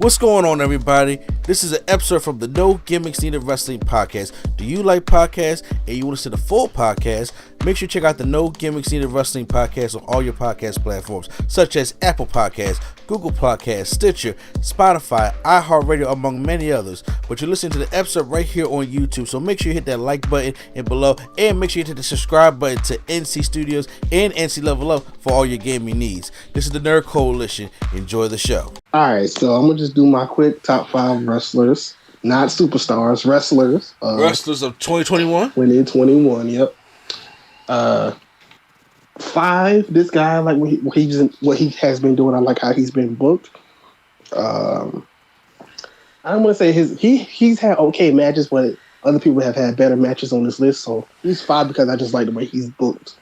What's going on, everybody? This is an episode from the No Gimmicks Needed Wrestling podcast. Do you like podcasts and you want to see the full podcast? Make sure you check out the No Gimmicks Needed Wrestling podcast on all your podcast platforms, such as Apple Podcasts, Google Podcasts, Stitcher, Spotify, iHeartRadio, among many others. But you're listening to the episode right here on YouTube, so make sure you hit that like button and below, and make sure you hit the subscribe button to NC Studios and NC Level Up for all your gaming needs. This is the Nerd Coalition. Enjoy the show. Alright, so I'm going to just do my quick top 5 wrestlers. Not superstars, wrestlers. Wrestlers of 2021? 2021, yep. 5, this guy, like what he has been doing, I like how he's been booked. I don't want to say he's had okay matches, but other people have had better matches on this list, so he's 5 because I just like the way he's booked.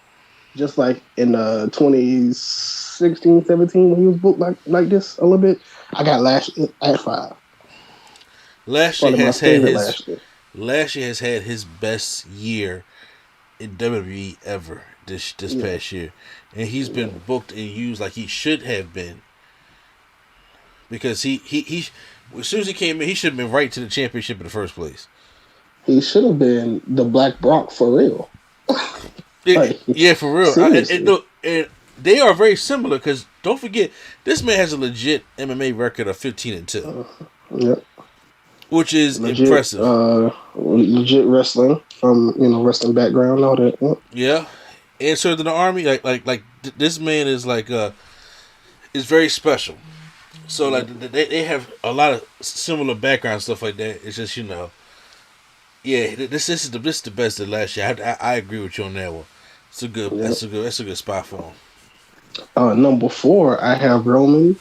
Just like in 2016, 17, when he was booked like this a little bit, I got Lashley at 5. Lashley has had his best year in WWE ever this past year, and he's been booked and used like he should have been, because he as soon as he came in, he should have been right to the championship in the first place. He should have been the Black Brock for real. Yeah, for real. And they are very similar, because don't forget, this man has a legit MMA record of 15-2. Yep. Which is legit, impressive. Legit wrestling from wrestling background, all that. Yep. Yeah, and served in the army. Like this man is is very special. So they have a lot of similar background stuff like that. It's just yeah, this is the best of last year. I agree with you on that one. It's a good. Yep. That's a good spot for him. Number 4, I have Roman.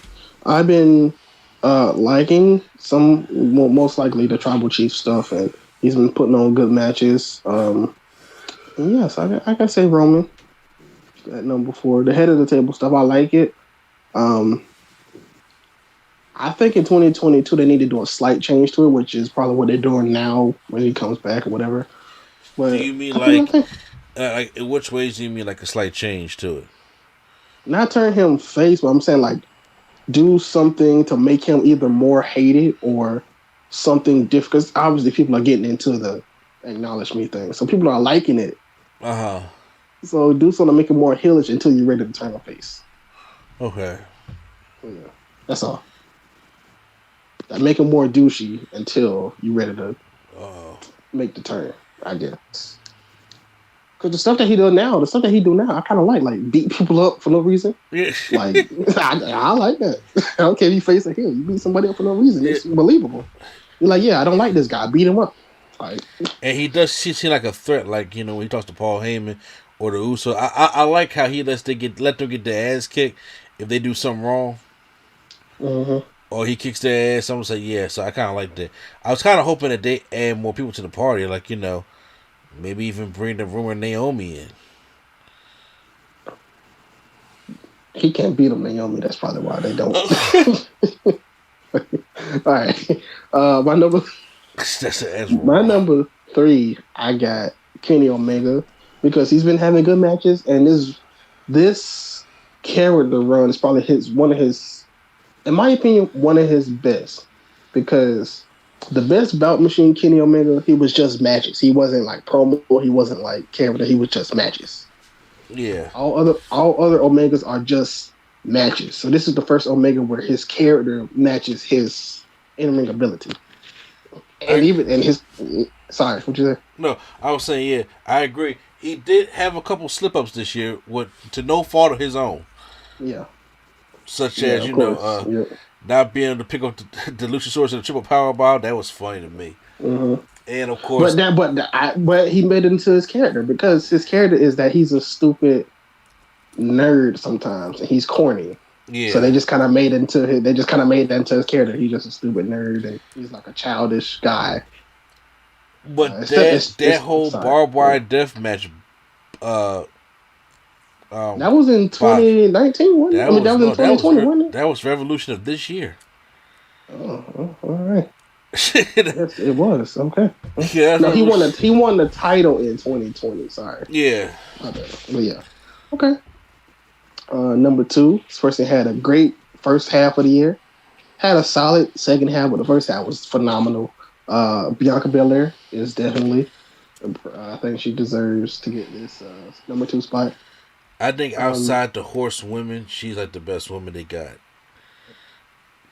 I've been liking some, most likely the Tribal Chief stuff, and he's been putting on good matches. Yes, I gotta say Roman at number 4. The head of the table stuff, I like it. I think in 2022 they need to do a slight change to it, which is probably what they're doing now when he comes back or whatever. But do you mean like in which ways do you mean like a slight change to it? Not turn him face, but I'm saying do something to make him either more hated or something different. Because obviously people are getting into the acknowledge me thing, so people are liking it. So do something to make him more heelish until you're ready to turn him face. Okay. Yeah, that's all. Make him more douchey until you're ready to make the turn, I guess. Because the stuff that he do now, I kind of like beat people up for no reason. Yeah. I like that. I don't care if you face a heel. You beat somebody up for no reason. It's believable. You're like, yeah, I don't like this guy. Beat him up. And he does seem like a threat. When he talks to Paul Heyman or the Uso, I like how he let them get their ass kicked if they do something wrong. Mm-hmm. Or he kicks their ass. Someone say, yeah. So I kind of like that. I was kind of hoping that they add more people to the party. Maybe even bring the rumor Naomi in. He can't beat him, Naomi. That's probably why they don't. All right. My number 3, I got Kenny Omega, because he's been having good matches, and this character run is probably in my opinion, one of his best, because the best bout machine, Kenny Omega, he was just matches. He wasn't like promo. He wasn't like character. He was just matches. Yeah. All other Omegas are just matches. So this is the first Omega where his character matches his in-ring ability. Sorry, what you say? No, I was saying, yeah, I agree. He did have a couple slip-ups this year to no fault of his own. Yeah. Such as, not being able to pick up the Luchasaurus and the triple powerbomb. That was funny to me. Mm-hmm. And of course, but he made it into his character, because his character is that he's a stupid nerd sometimes, and he's corny. Yeah. So they just kind of made that into his character. He's just a stupid nerd, and he's like a childish guy. But that whole barbed wire death match. That was in 2019, wasn't it? That was in 2020, wasn't it? That was Revolution of this year. Oh, all right. Yes, it was. Okay. Yeah, no, he won the title in 2020. Sorry. Yeah. But yeah. Okay. Number 2, this person had a great first half of the year. had a solid second half, but the first half was phenomenal. Bianca Belair is definitely. I think she deserves to get this number 2 spot. I think outside the horse women, she's like the best woman they got.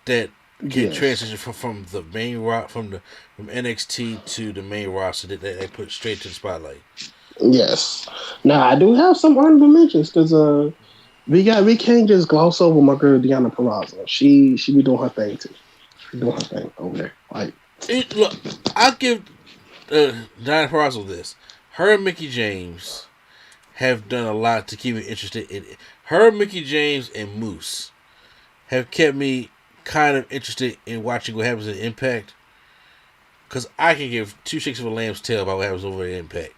That can transition from the main from NXT to the main roster that they put straight to the spotlight. Yes. Now I do have some honorable mentions because we can't just gloss over my girl Deonna Purrazzo. She be doing her thing too. She doing her thing over there. Like look, I'll give Deonna Purrazzo this. Her and Mickie James have done a lot to keep me interested in it. Her, Mickie James, and Moose have kept me kind of interested in watching what happens in Impact. Because I can give two shakes of a lamb's tail about what happens over at Impact.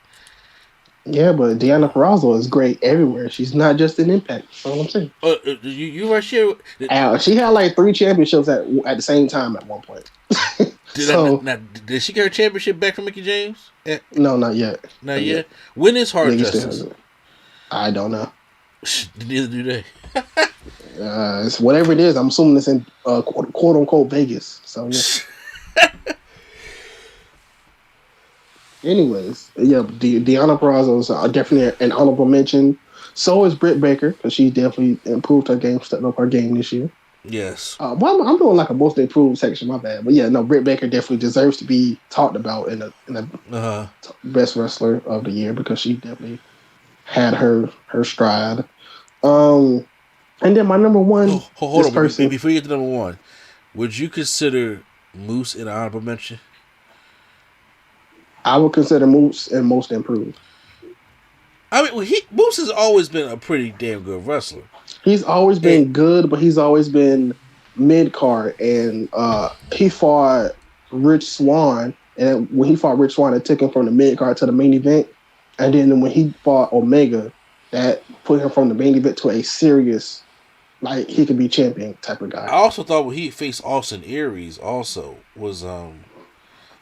Yeah, but Deonna Purrazzo is great everywhere. She's not just in Impact. That's all I'm saying. You right here. She had like 3 championships at the same time at one point. Did she get her championship back from Mickie James? No, not yet. Not yet. When is Hard Justice? I don't know. Neither do they. It's whatever it is. I'm assuming it's in quote unquote Vegas. So yeah. Anyways, yeah, Deonna Purrazzo is definitely an honorable mention. So is Britt Baker because she definitely improved her game, stepped up her game this year. Yes. Well, I'm doing like a most improved section. My bad, but yeah, no, Britt Baker definitely deserves to be talked about in the best wrestler of the year because she definitely had her stride. And then my number one. Hold on, person, before you get to number one, would you consider Moose an honorable mention? I would consider Moose and most improved. I mean, Moose has always been a pretty damn good wrestler. He's always been good, but he's always been mid-card. And he fought Rich Swann. And when he fought Rich Swann, it took him from the mid-card to the main event. And then when he fought Omega, that put him from the main event to a serious, like, he could be champion type of guy. I also thought when he faced Austin Aries also was,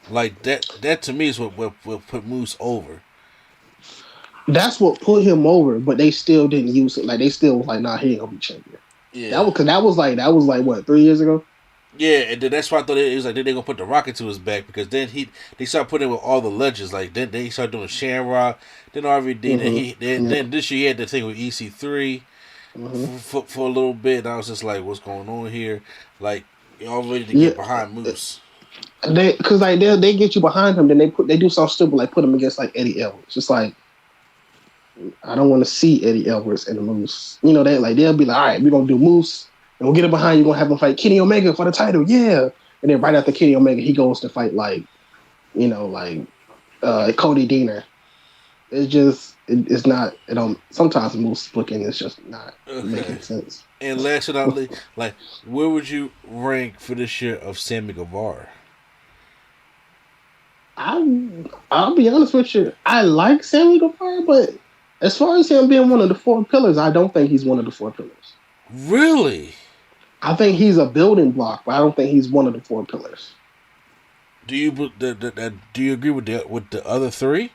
like, that to me is what put Moose over. That's what put him over, but they still didn't use it. Like they still was like, nah, he ain't gonna be champion. Yeah, that was like what 3 years ago. Yeah, and then that's why I thought it was like then they gonna put the rocket to his back because then they started putting him with all the legends. Like then they started doing Shamrock, then RVD, then this year he had the thing with EC3 for a little bit. And I was just like, what's going on here? Like y'all ready to get behind Moose? Because like they get you behind him, then they do something stupid like put him against like Eddie Edwards. Just like. I don't want to see Eddie Edwards and the Moose. You know, they'll be like, all right, we're going to do Moose, and we'll get it behind you. We're going to have him fight Kenny Omega for the title. Yeah. And then right after Kenny Omega, he goes to fight Cody Deaner. It's just, it's not, sometimes Moose booking is just not making sense. And last but not least, like, where would you rank for this year of Sammy Guevara? I'll be honest with you. I like Sammy Guevara, but as far as him being one of the 4 pillars, I don't think he's one of the 4 pillars. Really? I think he's a building block, but I don't think he's one of the 4 pillars. Do you agree with the other 3?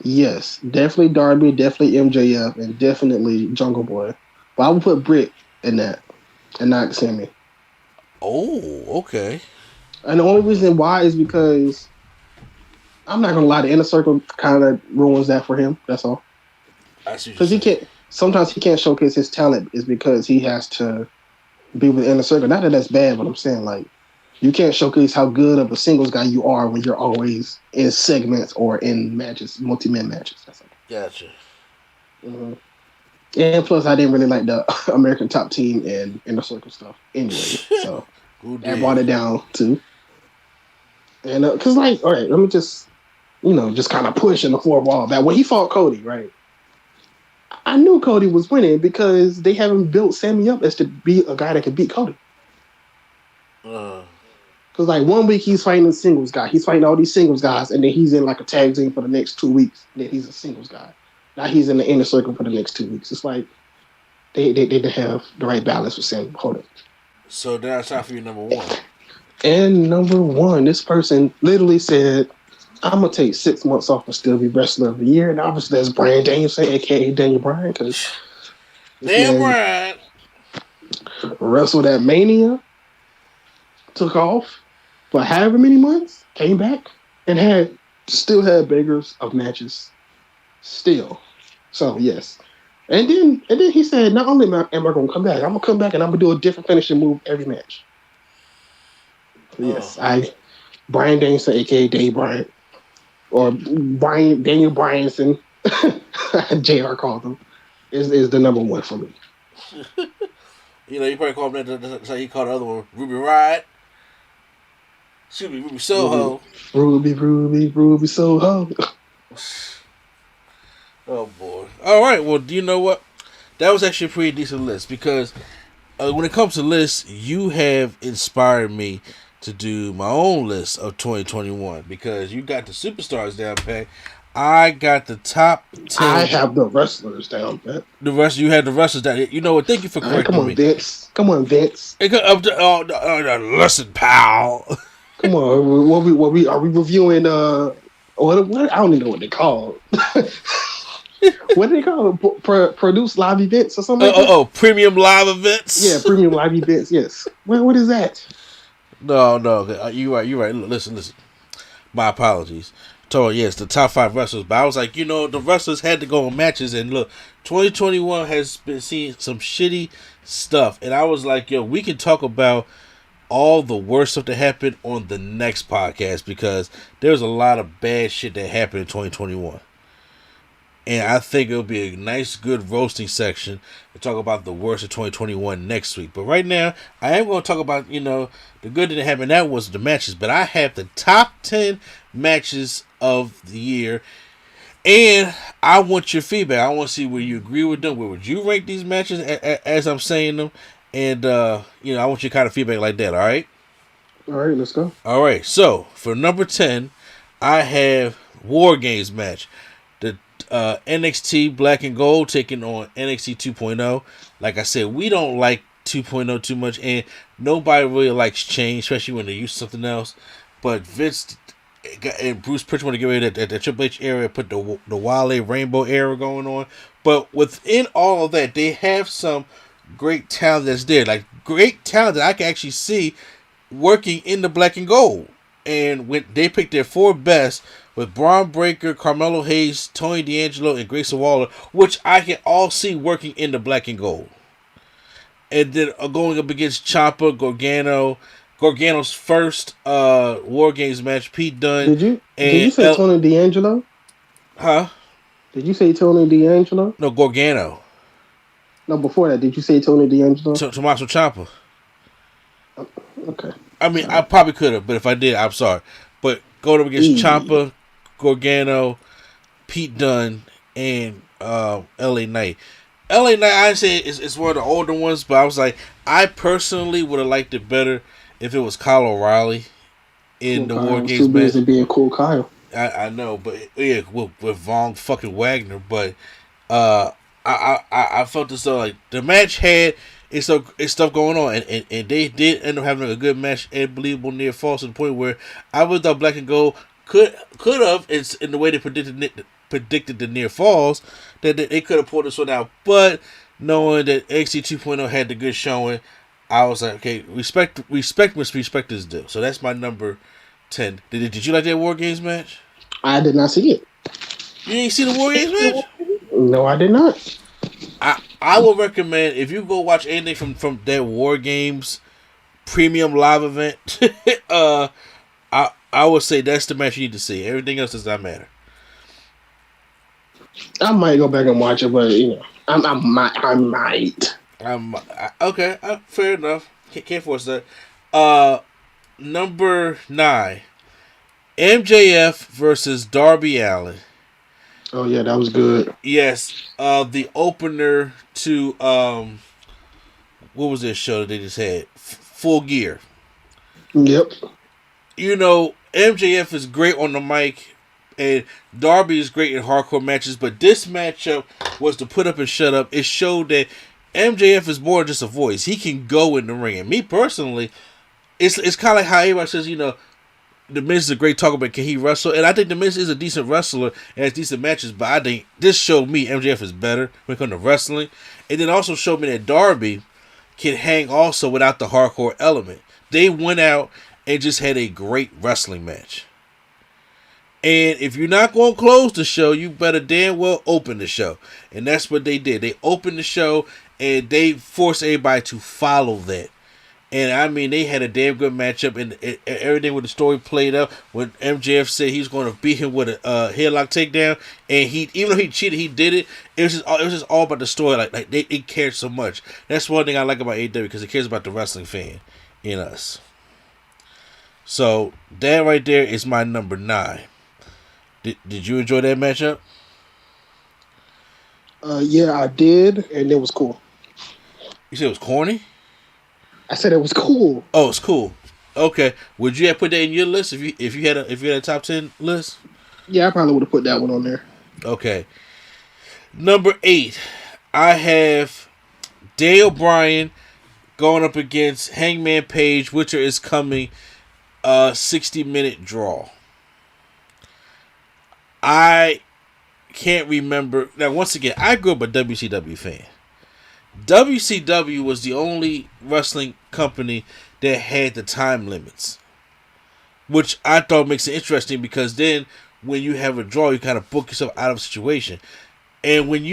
Yes, definitely Darby, definitely MJF, and definitely Jungle Boy. But I would put Britt in that, and not Sammy. Oh, okay. And the only reason why is because I'm not gonna lie, the Inner Circle kind of ruins that for him. That's all. Because he can't. Sometimes he can't showcase his talent is because he has to be with the Inner Circle. Not that that's bad, but I'm saying like you can't showcase how good of a singles guy you are when you're always in segments or in matches, multi-man matches. That's all. Gotcha. Mm-hmm. And plus, I didn't really like the American Top Team and Inner Circle stuff anyway, so that brought it down too. And because like, all right, let me just kind of push in the 4th wall. That when he fought Cody, right? I knew Cody was winning because they haven't built Sammy up as to be a guy that could beat Cody. Because like 1 week he's fighting a singles guy, he's fighting all these singles guys, and then he's in like a tag team for the next 2 weeks. Then he's a singles guy. Now he's in the Inner Circle for the next 2 weeks. It's like they didn't have the right balance with Sammy. Hold on. So now it's time for your number 1. And number 1, this person literally said, I'm going to take 6 months off and still be Wrestler of the Year. And obviously that's Bryan Danielson, a.k.a. Daniel Bryan. Damn Bryan! Wrestled at Mania. took off for however many months, came back, and still had bangers of matches. Still. So yes. And then he said, not only am I gonna come back, I'm gonna come back and I'm gonna do a different finishing move every match. So yes, Brian Danielson, aka Dave Bryant, or Daniel Bryanson, JR called him, is the number one for me. You probably call him that. That's how you call the other one, Ruby Riott. Excuse me, Ruby Soho. Ruby Soho. Oh boy! All right, well, do you know what? That was actually a pretty decent list because when it comes to lists, you have inspired me to do my own list of 2021 because you got the superstars down pat. I got the top 10. I have the wrestlers down pat. You had the wrestlers down. You know what? Thank you for correcting me. Come on, Vince. Listen, pal. Come on. What are we reviewing? What? I don't even know what they call. What do they call it? Produce live events or something? Premium live events. Yeah, premium live events. Yes. What is that? No. You're right. Listen. My apologies. Yes, the top 5 wrestlers. But I was like, the wrestlers had to go on matches. And look, 2021 has been seeing some shitty stuff. And I was like, we can talk about all the worst stuff that happened on the next podcast because there's a lot of bad shit that happened in 2021. And I think it'll be a nice, good roasting section to talk about the worst of 2021 next week. But right now, I am going to talk about, the good that happened. That was the matches. But I have the top 10 matches of the year. And I want your feedback. I want to see where you agree with them. Where would you rank these matches as I'm saying them? And, I want your kind of feedback like that, all right? All right, let's go. All right, so for number 10, I have War Games match. The NXT Black and Gold taking on NXT 2.0. Like I said, we don't like 2.0 too much, and nobody really likes change, especially when they use something else. But Vince and Bruce Pritchard want to get rid of that Triple H era, put the Wale Rainbow era going on. But within all of that, they have some great talent that's there. Like, great talent that I can actually see working in the Black and Gold. And when they picked their 4 best with Braun Breaker, Carmelo Hayes, Tony D'Angelo, and Grayson Waller, which I can all see working in the Black and Gold. And then going up against Ciampa, Gargano's first War Games match, Pete Dunne. Did you say Tony D'Angelo? Huh? Did you say Tony D'Angelo? No, Gargano. No, before that, did you say Tony D'Angelo? Tommaso Ciampa. Okay. I mean, I probably could have, but if I did, I'm sorry. But going up against Ciampa, Gargano, Pete Dunne, and LA Knight. LA Knight, I say it's one of the older ones, but I was like, I personally would have liked it better if it was Kyle O'Reilly in the War Games match. Too busy being Cool Kyle. I know, but yeah, with Von fucking Wagner, but I felt as though like the match had it's stuff going on, and they did end up having a good match and believable near falls to the point where I would thought Black and Gold could have, it's in the way they predicted the near falls, that they could have pulled this one out, but knowing that NXT 2.0 had the good showing, I was like, okay, respect must respect is due. So that's my number 10. Did you like that War Games match? I did not see it. You didn't see the War Games match? No, I did not. I would recommend, if you go watch anything from that War Games premium live event, I would say that's the match you need to see. Everything else does not matter. I might go back and watch it, but I might. Okay, fair enough. Can't force that. Number 9, MJF versus Darby Allin. Oh yeah, that was good. Yes, the opener to what was this show that they just had? Full Gear. Yep. MJF is great on the mic, and Darby is great in hardcore matches. But this matchup was to put up and shut up. It showed that MJF is more than just a voice. He can go in the ring. And me personally, it's kind of like how everybody says, The Miz is a great talker, but can he wrestle? And I think The Miz is a decent wrestler and has decent matches, but I think this showed me MJF is better when it comes to wrestling. And then also showed me that Darby can hang also without the hardcore element. they went out and just had a great wrestling match. And if you're not going to close the show, you better damn well open the show. And that's what they did. They opened the show and they forced everybody to follow that. And I mean, they had a damn good matchup, and everything with the story played up. When MJF said he was going to beat him with a headlock takedown, and even though he cheated, he did it. It was just all about the story. Like it cared so much. That's one thing I like about AEW, because it cares about the wrestling fan in us. So that right there is my number 9. Did you enjoy that matchup? Yeah, I did, and it was cool. You said it was corny? I said it was cool. Oh, it's cool. Okay, would you have put that in your list if you had a top 10 list? Yeah, I probably would have put that one on there. Okay, number 8, I have Daniel Bryan going up against Hangman Page. Winter is coming. 60-minute draw. I can't remember. Now, once again, I grew up a WCW fan. WCW was the only wrestling company that had the time limits, which I thought makes it interesting, because then when you have a draw, you kind of book yourself out of a situation. And when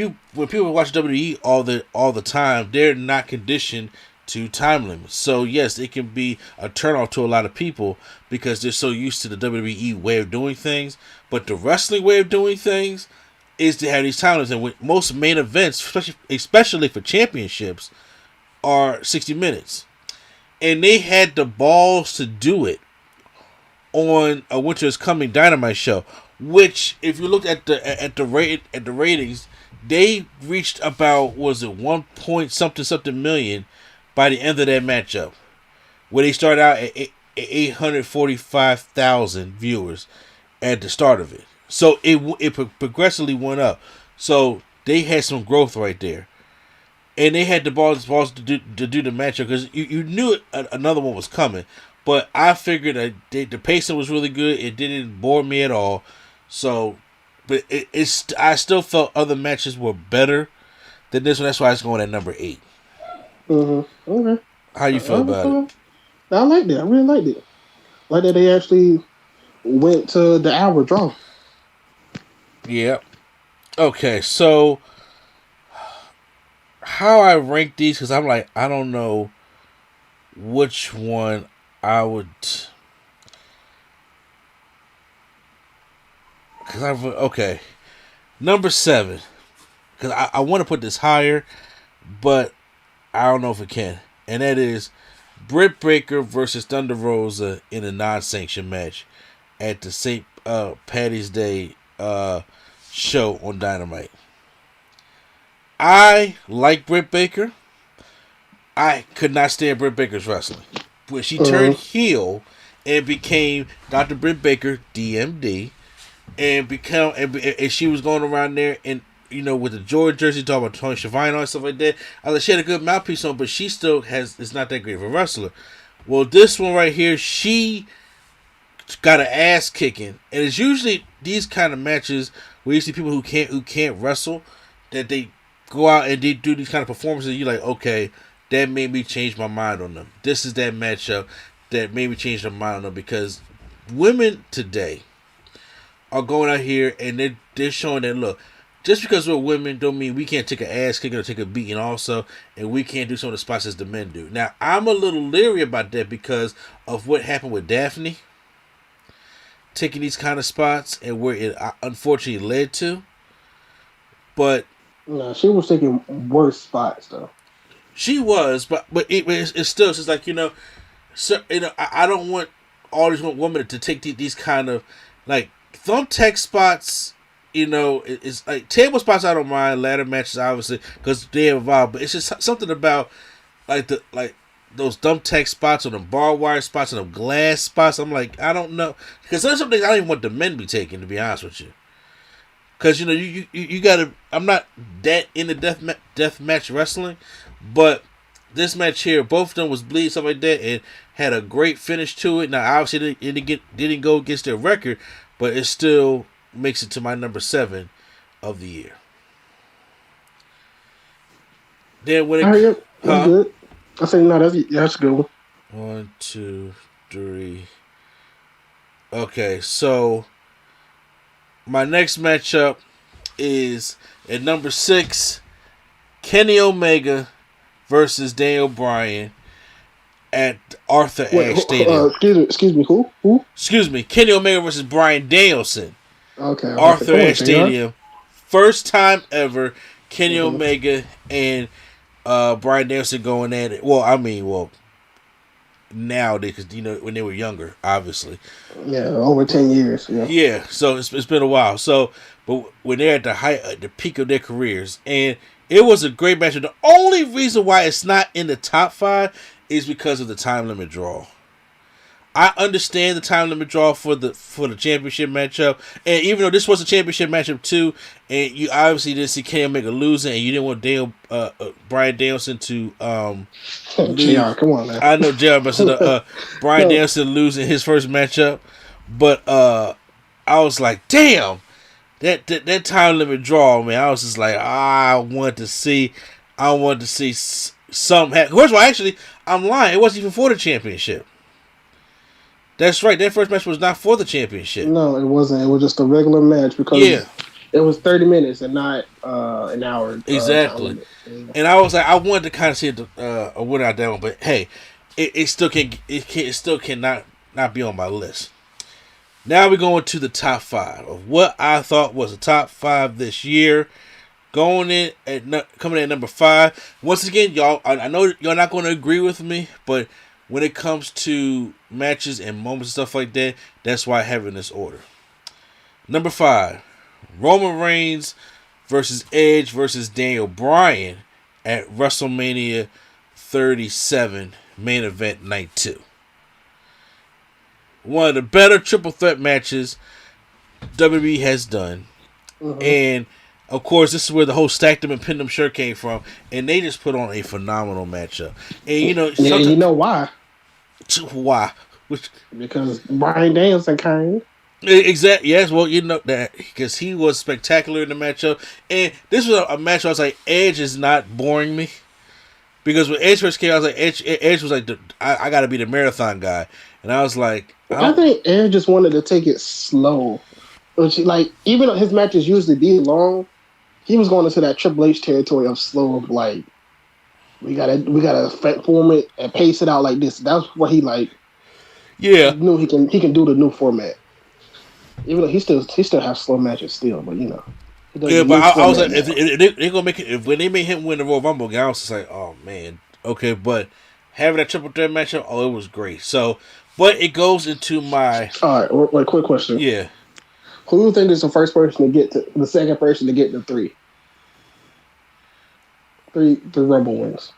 people watch WWE all the time, they're not conditioned to time limits. So yes, it can be a turnoff to a lot of people because they're so used to the WWE way of doing things. But the wrestling way of doing things is to have these time limits. And with most main events, especially for championships, are 60 minutes. And they had the balls to do it on a Winter is Coming Dynamite show, which, if you look at the ratings, they reached about, was it 1 point something million by the end of that matchup, where they started out at 845,000 viewers at the start of it. So it progressively went up. So they had some growth right there, and they had the balls to do the matchup, because you knew another one was coming. But I figured that the pacing was really good. It didn't bore me at all. So, but I still felt other matches were better than this one. That's why it's going at number 8. Mm-hmm. Okay. How you feel about it? I liked it. I really liked it. Like that they actually went to the hour draw. Yeah. Okay, so how I rank these, because I'm like, I don't know which one I would. Okay, number 7, because I want to put this higher, but I don't know if it can, and that is Britt Baker versus Thunder Rosa in a non-sanctioned match at the St. Patty's Day show on Dynamite. I like Britt Baker. I could not stand Britt Baker's wrestling. When she turned heel and became Dr. Britt Baker, DMD, and she was going around there and, you know, with the George jersey, talking about Tony Schiavone and stuff like that. I was like, she had a good mouthpiece on, but she still is not that great of a wrestler. Well, this one right here, she got an ass kicking, and it's usually these kind of matches where you see people who can't wrestle, that they go out and they do these kind of performances. And you're like, okay, that made me change my mind on them. This is that matchup that made me change my mind on them, because women today are going out here and they're showing that, look, just because we're women don't mean we can't take an ass kicking or take a beating also, and we can't do some of the spots as the men do. Now, I'm a little leery about that because of what happened with Daphne taking these kind of spots and where it unfortunately led to. But no, she was taking worse spots though. She was, but it's still, it's just like, so, I don't want all these women to take these kind of like thumbtack spots. It's like table spots I don't mind, ladder matches obviously because they have evolved, but it's just something about like those thumbtack spots or the barbed wire spots and the glass spots. I'm like, I don't know, because there's some things I don't even want the men to be taking, to be honest with you. Because you gotta. I'm not that into death match wrestling, but this match here, both of them was bleed, stuff like that, and had a great finish to it. Now, obviously, it didn't go against their record, but it still makes it to my number 7 of the year. Then when it, that's good. I say no, that's a good one. 1, 2, 3. Okay, so my next matchup is at number 6, Kenny Omega versus Daniel Bryan at Arthur Ashe Stadium. Excuse me, who? Excuse me, Kenny Omega versus Bryan Danielson. Okay. Arthur Ashe Stadium. First time ever, Kenny Omega and Bryan Danielson going at it. Well, now because when they were younger, obviously. Yeah, over 10 years. Yeah. Yeah, so it's been a while. So, but when they're at the peak of their careers, and it was a great match. The only reason why it's not in the top 5 is because of the time limit draw. I understand the time limit draw for the championship matchup, and even though this was a championship matchup too, and you obviously didn't see Kenny Omega losing, and you didn't want Bryan Danielson to lose. JR, come on, man. I know JR, but Bryan Danielson losing his first matchup, but I was like, damn, that time limit draw, man. I was just like, I want to see some. First of all, actually, I'm lying. It wasn't even for the championship. That's right. That first match was not for the championship. No, it wasn't. It was just a regular match because it was 30 minutes and not an hour. Exactly. And I was like, I wanted to kind of see a winner out that one, but hey, it still cannot not be on my list. Now we're going to the top 5 of what I thought was the top 5 this year. Coming in at number 5. Once again, y'all, I know y'all not going to agree with me, but when it comes to matches and moments and stuff like that, that's why I have it in this order. Number 5, Roman Reigns versus Edge versus Daniel Bryan at WrestleMania 37 main event night 2. One of the better triple threat matches WWE has done. And of course, this is where the whole stack them and pin them shirt came from, and they just put on a phenomenal matchup. And you know why? Why? Because Bryan Danielson kind. Exactly. Yes. Well, you know that because he was spectacular in the matchup, and this was a match where I was like, Edge is not boring me. Because when Edge first came, I was like, Edge was like, I got to be the marathon guy, and I was like, I think Edge just wanted to take it slow. Which, like, even though his matches usually be long, he was going into that Triple H territory of slow, of like, we gotta form it and pace it out like this. That's what he like. Yeah, he knew he can do the new format. Even though he still has slow matches still, but you know. Yeah, but I was like, if they're gonna make it, when they made him win the Royal Rumble, I was just like, oh man, okay. But having that triple threat matchup, it was great. So, but it goes into my. All right, wait, quick question. Yeah. Who do you think is the first person to get to the second person to get the 3 Rumble wins?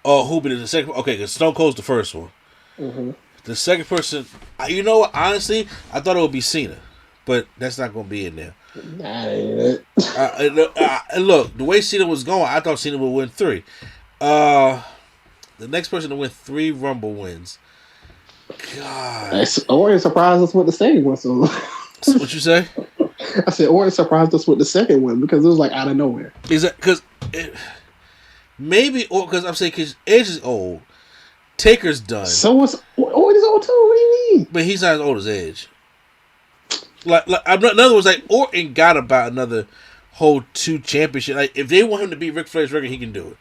Oh, who be the second? Okay, because Stone Cold's the first one. Mm-hmm. The second person, you know what? Honestly, I thought it would be Cena, but that's not going to be in there. That ain't it. Look, the way Cena was going, I thought Cena would win 3. The next person to win 3 Rumble wins. God. Orton surprised us with the second one. So. What you say? I said Orton surprised us with the second one because it was like out of nowhere. Because maybe, or because I'm saying because Edge is old, Taker's done. So what's Orton's old too? What do you mean? But he's not as old as Edge. Like in other words, like Orton got about another whole 2 championship. Like if they want him to beat Ric Flair's record, he can do it.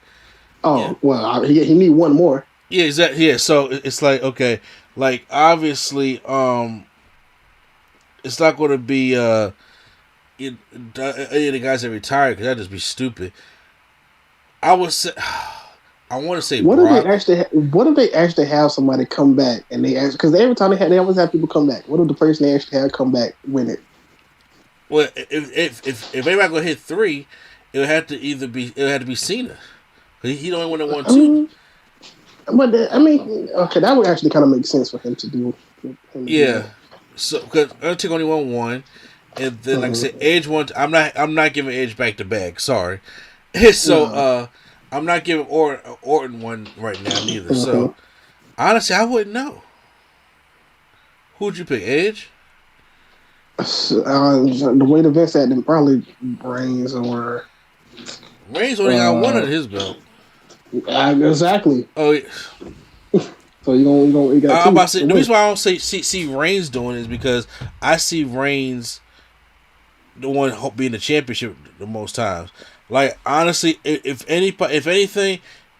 Oh yeah. Well, he need one more. Yeah, exactly. Yeah, so it's like okay, like obviously, it's not going to be any of the guys that retired because that'd just be stupid. I want to say. What if they actually have somebody come back and they actually, because every time they always have people come back. What if the person they actually have come back win it? Well, if everybody gonna hit 3, it would have to be Cena. He the only one that won 2. But okay, that would actually kind of make sense for him to do. Yeah. So because Undertaker only won 1, and then like I said, Edge won. I'm not giving Edge back to back. Sorry. So I'm not giving Orton one right now neither. So honestly, I wouldn't know. Who'd you pick, Edge? The way the Vince had them, probably Reigns or. Reigns only got 1 under his belt. Exactly. Oh, yeah. So you got two. I'm about to say the reason why I don't see Reigns doing it is because I see Reigns the one being the championship the most times. Like honestly, if anything,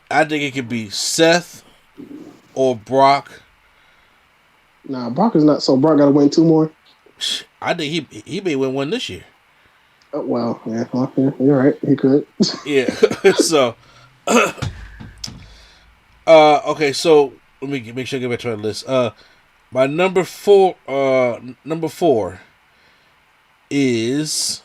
I think it could be Seth or Brock. Nah, Brock is not. So Brock got to win 2 more. I think he may win one this year. Oh, well, yeah, you're right. He could. Yeah. So, okay. So let me make sure I get back to my list. My number four is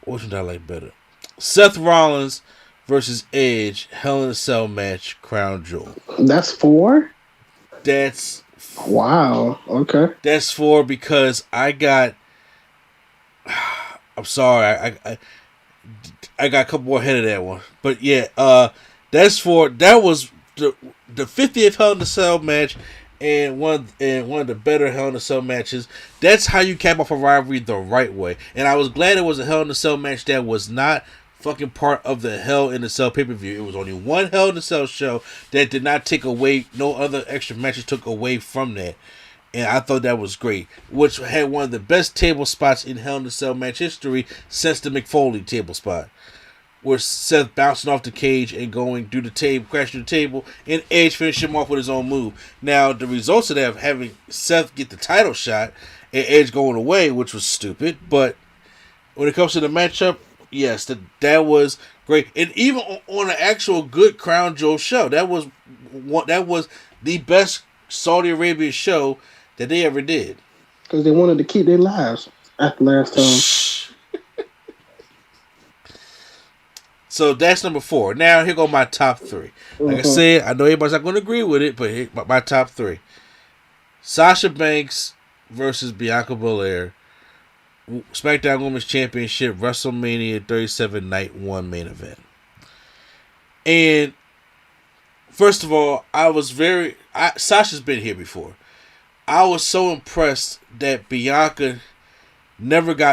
which one do I like better? Seth Rollins versus Edge, Hell in a Cell match, Crown Jewel. That's 4? That's wow. Okay. That's 4 because I got. I'm sorry, I got a couple more ahead of that one, but yeah, that's 4. That was the 50th Hell in a Cell match, and one of the better Hell in a Cell matches. That's how you cap off a rivalry the right way, and I was glad it was a Hell in a Cell match that was not fucking part of the Hell in a Cell pay-per-view. It was only one Hell in a Cell show that did not take away, no other extra matches took away from that. And I thought that was great, which had one of the best table spots in Hell in a Cell match history since the McFoley table spot, where Seth bouncing off the cage and going through the table, crashing the table, and Edge finishing him off with his own move. Now, the results of that, having Seth get the title shot and Edge going away, which was stupid, but when it comes to the matchup, yes, that was great. And even on an actual good Crown Jewel show, that was the best Saudi Arabia show that they ever did. Because they wanted to keep their lives after last time. So that's number 4. Now here go my top 3. Like I said, I know everybody's not going to agree with it, but here, my top 3: Sasha Banks versus Bianca Belair, SmackDown Women's Championship, WrestleMania 37 Night 1 main event. And first of all, Sasha's been here before. I was so impressed that Bianca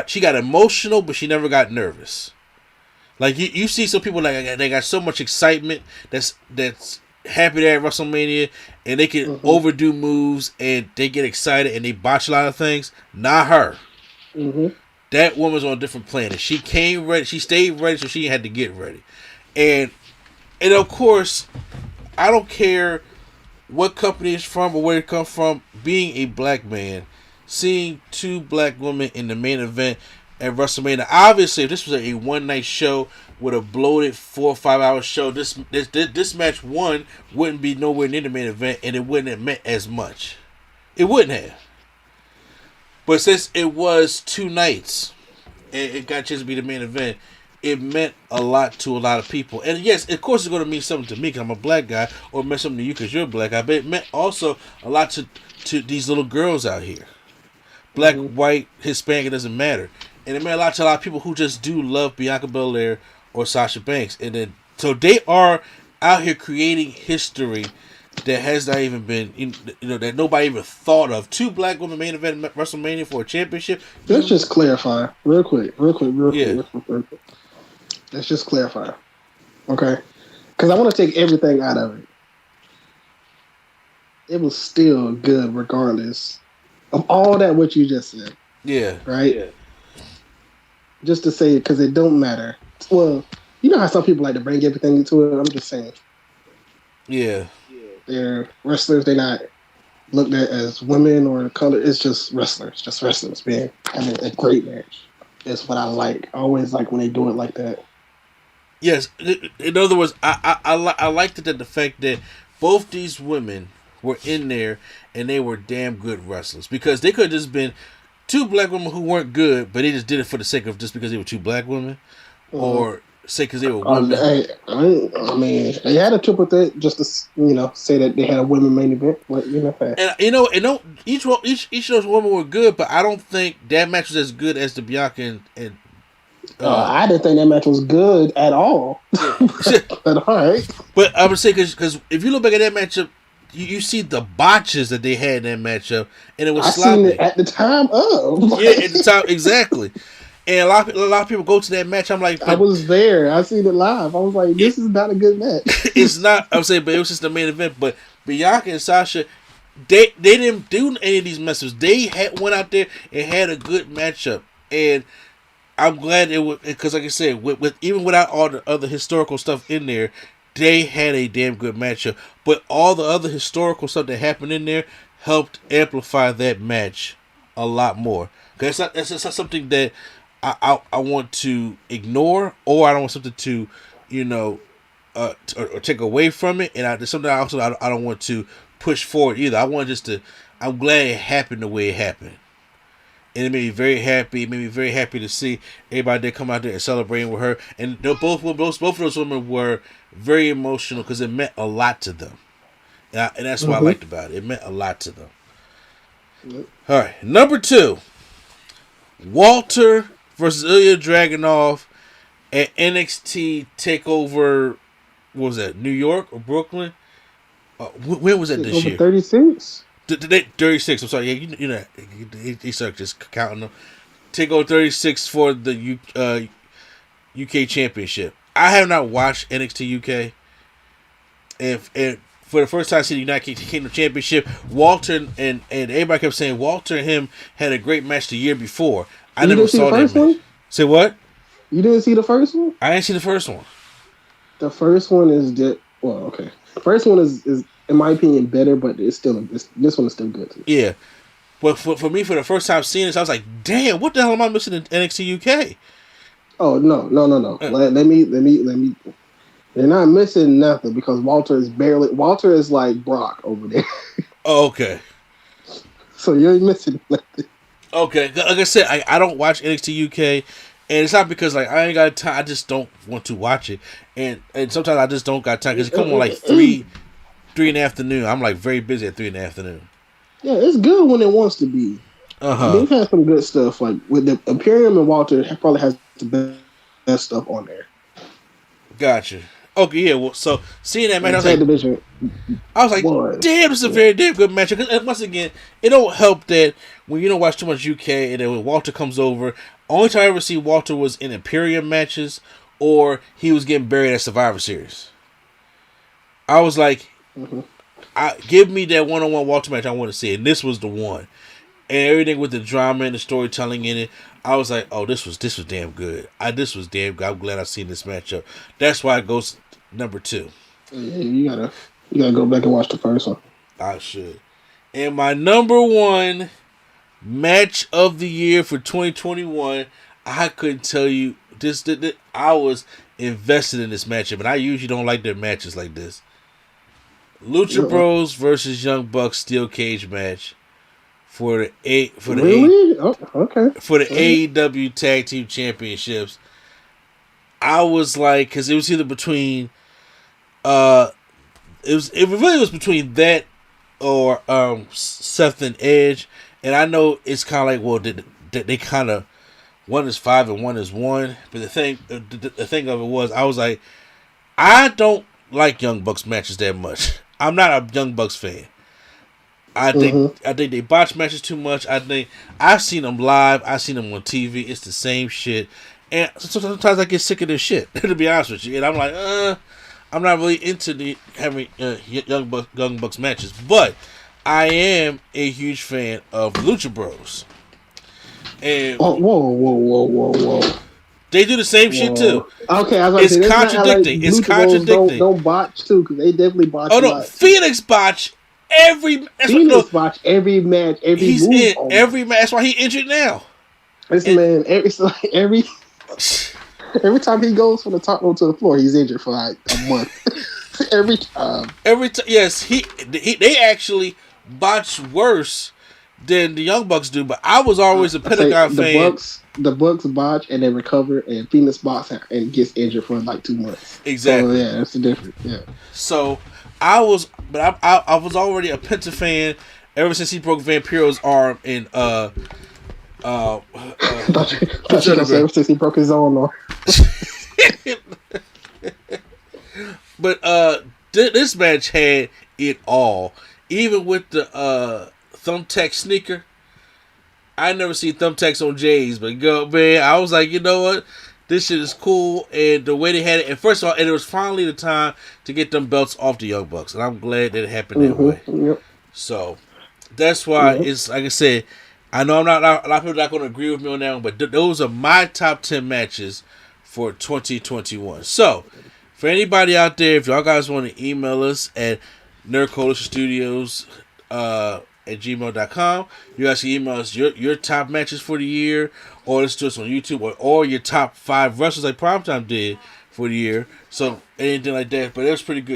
she got emotional, but she never got nervous. Like you see some people like they got so much excitement that's happy they're at WrestleMania and they can overdo moves and they get excited and they botch a lot of things. Not her. That woman's on a different planet. She came ready. She stayed ready, so she had to get ready. And of course, I don't care what company it's from or where it comes from. Being a black man, seeing 2 black women in the main event at WrestleMania. Obviously, if this was a one-night show with a bloated 4 or 5 hour show, this match wouldn't be nowhere near the main event, and it wouldn't have meant as much. It wouldn't have. But since it was 2 nights, and it got a chance to be the main event, it meant a lot to a lot of people. And yes, of course it's going to mean something to me because I'm a black guy, or it meant something to you because you're a black guy, but it meant also a lot to these little girls out here. Black, white, Hispanic, it doesn't matter. And it meant a lot to a lot of people who just do love Bianca Belair or Sasha Banks. And then, so they are out here creating history that has not even been, that nobody even thought of. 2 black women main event at WrestleMania for a championship. Let's just clarify real quick. Let's just clarify. Okay? Because I want to take everything out of it. It was still good regardless of all that what you just said. Yeah. Right? Yeah. Just to say it, because it don't matter. Well, you know how some people like to bring everything into it? I'm just saying. Yeah. They're wrestlers. They're not looked at as women or color. It's just wrestlers. Just wrestlers being having a great match. That's what I like. I always like when they do it like that. Yes. In other words, I liked it, the fact that both these women were in there and they were damn good wrestlers, because they could have just been 2 black women who weren't good, but they just did it for the sake of just because they were 2 black women, or say because they were women. I mean, they had a triple threat just to say that they had a women main event. But and each of those women were good, but I don't think that match was as good as the Bianca and I didn't think that match was good at all. Yeah. But all right. But I would say because if you look back at that matchup, you see the botches that they had in that matchup, and it was sloppy. Seen it at the time of. Yeah, at the time, exactly. And a lot of people go to that match. I'm like, I was there. I seen it live. I was like, this is not a good match. It's not. I'm saying, but it was just the main event. But Bianca and Sasha, they didn't do any of these messes. They went out there and had a good matchup, and I'm glad it was because, like I said, with even without all the other historical stuff in there, they had a damn good matchup. But all the other historical stuff that happened in there helped amplify that match a lot more. Because that's not something that I want to ignore, or I don't want something to, or take away from it. And there's something I don't want to push forward either. I want just to. I'm glad it happened the way it happened. And it made me very happy. It made me very happy to see everybody there come out there and celebrating with her. And both of those women were very emotional because it meant a lot to them. And that's what I liked about it. It meant a lot to them. All right. Number 2. Walter versus Ilya Dragunov at NXT TakeOver, what was that, New York or Brooklyn? When was that this year? 36? 36. I'm sorry. Yeah, he started just counting them. TakeOver 36 for the UK Championship. I have not watched NXT UK, and for the first time seeing the United Kingdom Championship, Walter and everybody kept saying Walter and him had a great match the year before. I never saw that match. Say what? You didn't see the first one? I didn't see the first one. The first one is okay. The first one is in my opinion better, but it's still this one is still good too. Yeah, but for me, for the first time seeing this, I was like, damn, what the hell am I missing in NXT UK? Oh no! Let me. They're not missing nothing because Walter is like Brock over there. Oh, okay. So you ain't missing nothing. Okay, like I said, I don't watch NXT UK, and it's not because like I ain't got time. I just don't want to watch it, and sometimes I just don't got time because it come on like 3 in the afternoon. I'm like very busy at 3 in the afternoon. Yeah, it's good when it wants to be. They've had some good stuff like with the Imperium and Walter probably has the best stuff on there. Gotcha. Okay, yeah. Well, so seeing that match, I was like, damn, this is a very damn good match. And once again, it don't help that when you don't watch too much UK, and then when Walter comes over, only time I ever see Walter was in Imperium matches, or he was getting buried at Survivor Series. I was like, give me that one-on-one Walter match I want to see, and this was the one. And everything with the drama and the storytelling in it, I was like, oh, this was damn good. This was damn good. I'm glad I've seen this matchup. That's why it goes number 2. Yeah, you gotta go back and watch the first one. I should. And my number 1 match of the year for 2021, I couldn't tell you this. I was invested in this matchup, and I usually don't like their matches like this. Lucha Bros versus Young Bucks steel cage match for the AEW Tag Team Championships. I was like, because it was either between, it really was between that or Seth and Edge, and I know it's kind of like, well, they kind of, one is 5 and one is 1, but the thing of it was, I was like, I don't like Young Bucks matches that much. I'm not a Young Bucks fan. I think they botch matches too much. I think I've seen them live. I've seen them on TV. It's the same shit, and sometimes I get sick of this shit. To be honest with you, and I'm like, I'm not really into having Young Bucks matches, but I am a huge fan of Lucha Bros. And whoa! They do the same shit too. Okay, it's contradicting. It's contradicting. Don't botch too, because they definitely botch. Oh no, Phoenix botch every match, every move. In every match. That's why he injured now. Every time he goes from the top rope to the floor, he's injured for like a month. Every time. Yes, they actually botch worse than the Young Bucks do. But I was always a Pentagon fan. The Bucks botch and they recover, and Phoenix botch and gets injured for like 2 months. Exactly. So, yeah, that's the difference. Yeah. So I was already a Penta fan ever since he broke Vampiro's arm in ever since he broke his own arm. But this match had it all, even with the thumbtack sneaker. I never see thumbtacks on J's, but man, I was like, you know what? This shit is cool, and the way they had it, and first of all, and it was finally the time to get them belts off the Young Bucks, and I'm glad that it happened that way. Yep. So that's why it's like I said. I know a lot of people are not going to agree with me on that one, but those are my top 10 matches for 2021. So for anybody out there, if y'all guys want to email us at nerdcoalitionstudios at gmail.com, you guys can email us your top matches for the year, or let's do us on YouTube, or your top 5 wrestlers like Primetime did for the year. So anything like that, but it was pretty good.